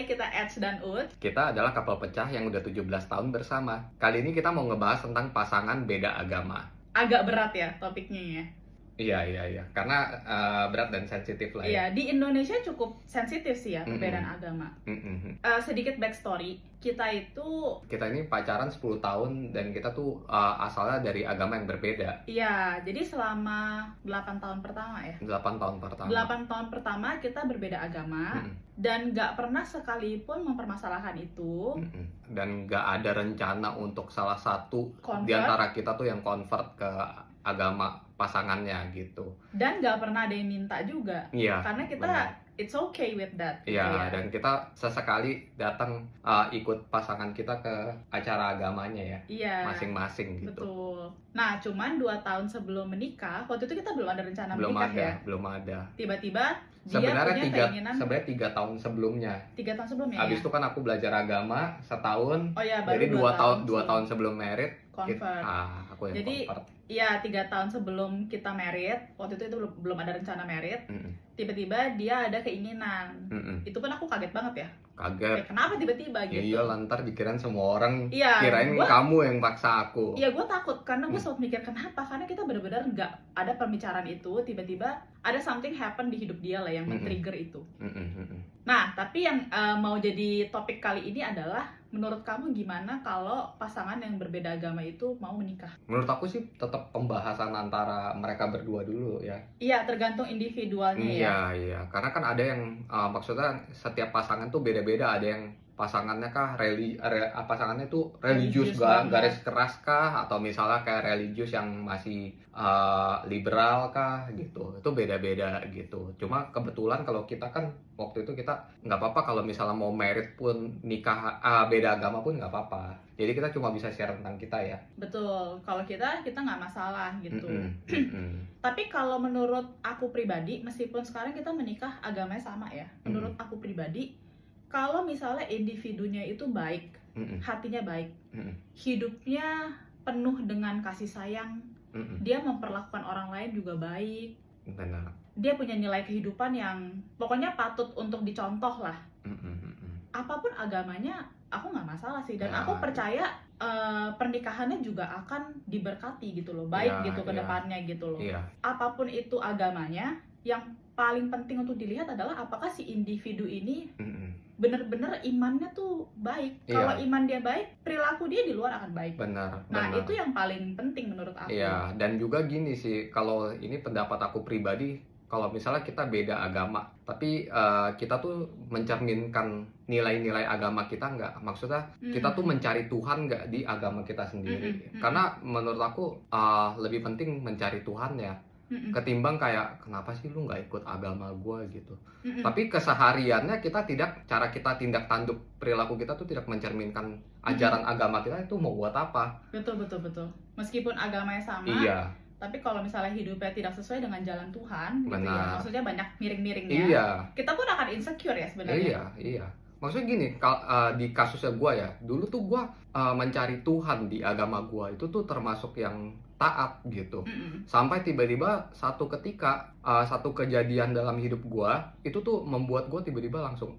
Hai, kita Eds dan Ut. Kita adalah couple pecah yang udah 17 tahun bersama. Kali ini kita mau ngebahas tentang pasangan beda agama. Agak berat ya topiknya ya. Iya. Karena berat dan sensitif lah ya. Iya, di Indonesia cukup sensitif sih ya perbedaan agama. Sedikit backstory, kita ini pacaran 10 tahun dan kita tuh asalnya dari agama yang berbeda. Iya, jadi selama 8 tahun pertama ya. 8 tahun pertama. 8 tahun pertama kita berbeda agama dan nggak pernah sekalipun mempermasalahkan itu. Dan nggak ada rencana untuk salah satu Convert. di antara kita tuh yang convert ke agama pasangannya gitu. Dan nggak pernah ada yang minta juga. Iya. Karena kita it's okay with that. Iya, gitu ya. Dan kita sesekali datang ikut pasangan kita ke acara agamanya ya. Iya. Masing-masing gitu. Betul. Nah, cuman 2 tahun sebelum menikah, waktu itu kita belum ada rencana menikah ya. Belum ada. Tiba-tiba dia Sebenarnya punya keinginan. sebenarnya 3 tahun sebelumnya. 3 tahun sebelumnya. Habis ya? itu kan aku belajar agama setahun. Oh ya, baru jadi 2 tahun sebelum married. Convert. Aku yang jadi, convert. Iya, 3 tahun sebelum kita married, waktu itu belum ada rencana married. Tiba-tiba dia ada keinginan. Itu pun aku kaget banget ya. Kaget. Kenapa tiba-tiba gitu? Iya, lantar dikirain semua orang kirain kamu yang paksa aku. Iya, gue takut karena gue selalu mikir kenapa? Karena kita benar-benar nggak ada pembicaraan itu. Tiba-tiba ada something happen di hidup dia lah yang men-trigger itu. Nah, tapi yang mau jadi topik kali ini adalah menurut kamu gimana kalau pasangan yang berbeda agama itu mau menikah? Menurut aku sih tetap pembahasan antara mereka berdua dulu ya. Iya, tergantung individualnya ya. Iya. Karena kan ada yang maksudnya setiap pasangan tuh beda-beda. Ada yang pasangannya pasangannya tuh religius garis keras kah, atau misalnya kayak religius yang masih liberal kah gitu. Itu beda-beda gitu. Cuma kebetulan kalau kita kan waktu itu kita nggak apa-apa kalau misalnya mau married pun nikah beda agama pun nggak apa-apa. Jadi kita cuma bisa share tentang kita ya. Betul. Kalau kita nggak masalah gitu. Tapi kalau menurut aku pribadi, meskipun sekarang kita menikah agamanya sama ya. Menurut aku pribadi, kalau misalnya individunya itu baik, hatinya baik, hidupnya penuh dengan kasih sayang, dia memperlakukan orang lain juga baik. Benar. Dia punya nilai kehidupan yang pokoknya patut untuk dicontoh lah. Apapun agamanya, aku nggak masalah sih. Dan aku percaya pernikahannya juga akan diberkati gitu loh, baik gitu ke depannya gitu loh. Apapun itu agamanya, yang paling penting untuk dilihat adalah apakah si individu ini bener-bener imannya tuh baik. Kalau iman dia baik, perilaku dia di luar akan baik. Benar. Itu yang paling penting menurut aku. Iya, dan juga gini sih, kalau ini pendapat aku pribadi, kalau misalnya kita beda agama, tapi kita tuh mencerminkan nilai-nilai agama kita nggak? Maksudnya kita tuh mencari Tuhan nggak di agama kita sendiri? Karena menurut aku lebih penting mencari Tuhan ya. Ketimbang kayak kenapa sih lu nggak ikut agama gue gitu. Tapi kesehariannya cara kita tindak tanduk perilaku kita tuh tidak mencerminkan ajaran agama kita, itu mau buat apa? Betul. Meskipun agamanya sama, tapi kalau misalnya hidupnya tidak sesuai dengan jalan Tuhan gitu ya, maksudnya banyak miring-miringnya, kita pun akan insecure ya sebenarnya. Iya. Maksudnya gini, di kasusnya gue ya, dulu tuh gue mencari Tuhan di agama gue itu tuh termasuk yang taat gitu. Sampai tiba-tiba satu ketika, satu kejadian dalam hidup gue, itu tuh membuat gue tiba-tiba langsung,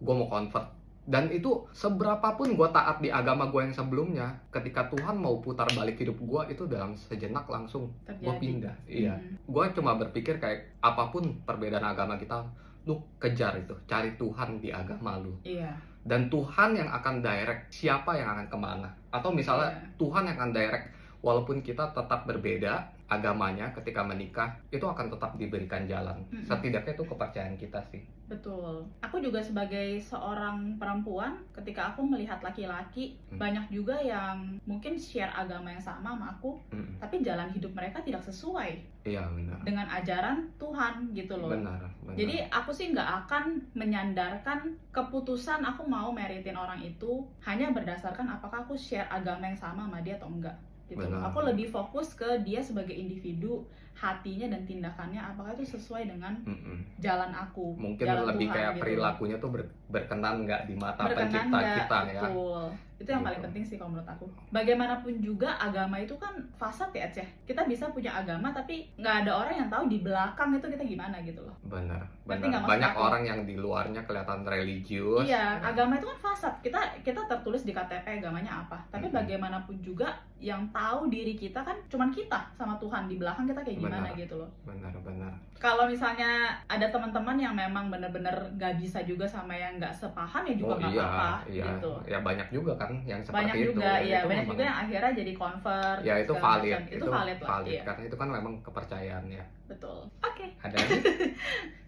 gue mau convert. Dan itu seberapapun gue taat di agama gue yang sebelumnya, ketika Tuhan mau putar balik hidup gue, itu dalam sejenak langsung gue pindah. Iya. Gue cuma berpikir kayak apapun perbedaan agama kita, lu kejar itu, cari Tuhan di agama lu. Iya. Dan Tuhan yang akan direct siapa yang akan kemana. Atau misalnya Tuhan yang akan direct, walaupun kita tetap berbeda agamanya ketika menikah, itu akan tetap diberikan jalan. Setidaknya itu kepercayaan kita sih. Betul. Aku juga sebagai seorang perempuan, ketika aku melihat laki-laki, banyak juga yang mungkin share agama yang sama sama aku, tapi jalan hidup mereka tidak sesuai. Iya, benar. Dengan ajaran Tuhan gitu loh. Benar. Jadi aku sih nggak akan menyandarkan keputusan aku mau meritin orang itu hanya berdasarkan apakah aku share agama yang sama dia atau enggak. Gitu. Aku lebih fokus ke dia sebagai individu, hatinya dan tindakannya apakah itu sesuai dengan Mm-mm. jalan aku, Mungkin jalan lebih Tuhan, kayak gitu. perilakunya tuh berkenan nggak di mata Berkenan pencipta nggak? kita ya. Betul. Itu yang paling Gitu. penting sih kalau menurut aku. Bagaimanapun juga agama itu kan fasad ya, Ceh. Kita bisa punya agama tapi nggak ada orang yang tahu di belakang itu kita gimana gitu loh. Benar, Ngerti benar. nggak maksud Banyak aku? orang yang di luarnya kelihatan religius. Iya, agama itu kan fasad. Kita tertulis di KTP agamanya apa. Tapi Mm-mm. bagaimanapun juga yang tahu diri kita kan cuman kita sama Tuhan. Di belakang kita kayak gimana Benar. gitu loh. Benar. Kalau misalnya ada teman-teman yang memang bener-bener nggak bisa juga sama yang nggak sepaham ya juga Oh nggak iya, apa-apa iya. gitu. Ya banyak juga kan yang seperti Banyak itu. juga, Ya, iya itu banyak memang- juga yang akhirnya jadi convert. Ya itu segala valid, macam. Itu valid lah. Iya, karena itu kan memang kepercayaan ya. betul. Oke, Ada lagi?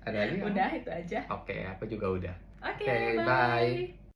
Ada lagi? udah itu aja. Oke, aku juga udah. Oke, Oke, bye. bye.